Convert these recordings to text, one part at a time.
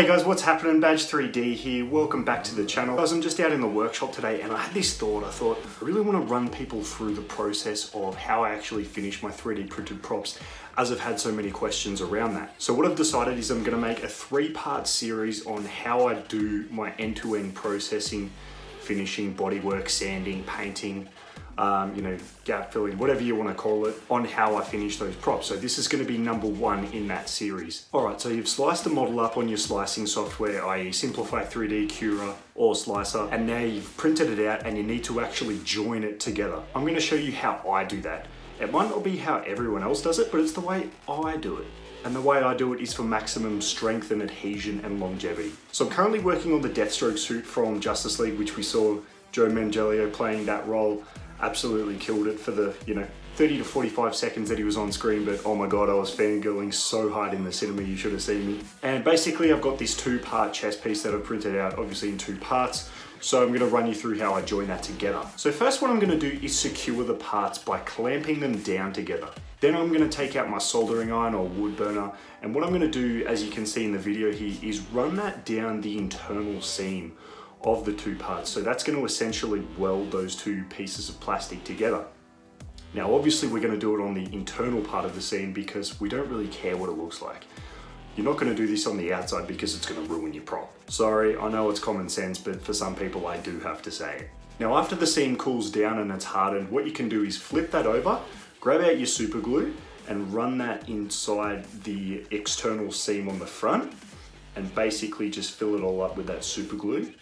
Hey guys, what's happening? Badge 3D here. Welcome back to the channel. Guys, I'm just out in the workshop today and I had this thought. I thought I really want to run people through the process of how I actually finish my 3D printed props, as I've had so many questions around that. So what I've decided is I'm going to make a 3-part series on how I do my end-to-end processing, finishing, bodywork, sanding, painting, gap filling, whatever you want to call it, on how I finish those props. So this is going to be number 1 in that series. All right, so you've sliced the model up on your slicing software, i.e. Simplify 3D, Cura, or Slicer, and now you've printed it out and you need to actually join it together. I'm going to show you how I do that. It might not be how everyone else does it, but it's the way I do it. And the way I do it is for maximum strength and adhesion and longevity. So I'm currently working on the Deathstroke suit from Justice League, which we saw Joe Manganiello playing that role. Absolutely killed it for the 30 to 45 seconds that he was on screen, but oh my god, I was fangirling so hard in the cinema, you should have seen me. And basically I've got this 2-part chest piece that I've printed out, obviously in 2 parts. So I'm going to run you through how I join that together. So first what I'm going to do is secure the parts by clamping them down together. Then I'm going to take out my soldering iron or wood burner, and what I'm going to do, as you can see in the video here, is run that down the internal seam of the 2 parts. So that's going to essentially weld those 2 pieces of plastic together. Now obviously we're going to do it on the internal part of the seam because we don't really care what it looks like. You're not going to do this on the outside because it's going to ruin your prop. Sorry, I know it's common sense, but for some people I do have to say it. Now after the seam cools down and it's hardened, what you can do is flip that over, grab out your super glue and run that inside the external seam on the front and basically just fill it all up with that super glue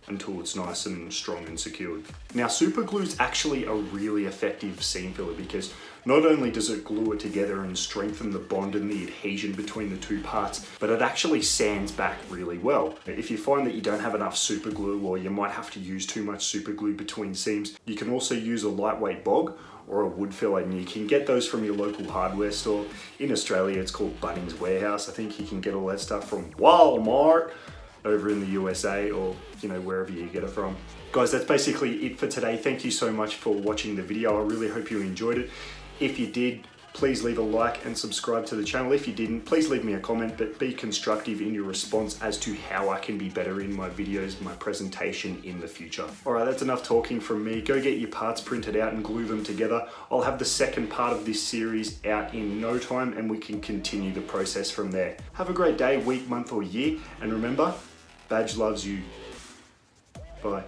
until it's nice and strong and secured. Now super glue is actually a really effective seam filler because not only does it glue it together and strengthen the bond and the adhesion between the 2 parts, but it actually sands back really well. If you find that you don't have enough super glue or you might have to use too much super glue between seams, you can also use a lightweight bog or a wood filler, and you can get those from your local hardware store. In Australia it's called Bunnings Warehouse. I think you can get all that stuff from Walmart over in the USA or wherever you get it from. Guys, that's basically it for today. Thank you so much for watching the video. I really hope you enjoyed it. If you did, please leave a like and subscribe to the channel. If you didn't, please leave me a comment, but be constructive in your response as to how I can be better in my videos, my presentation in the future. All right, that's enough talking from me. Go get your parts printed out and glue them together. I'll have the second part of this series out in no time and we can continue the process from there. Have a great day, week, month, or year. And remember, Badge loves you. Bye.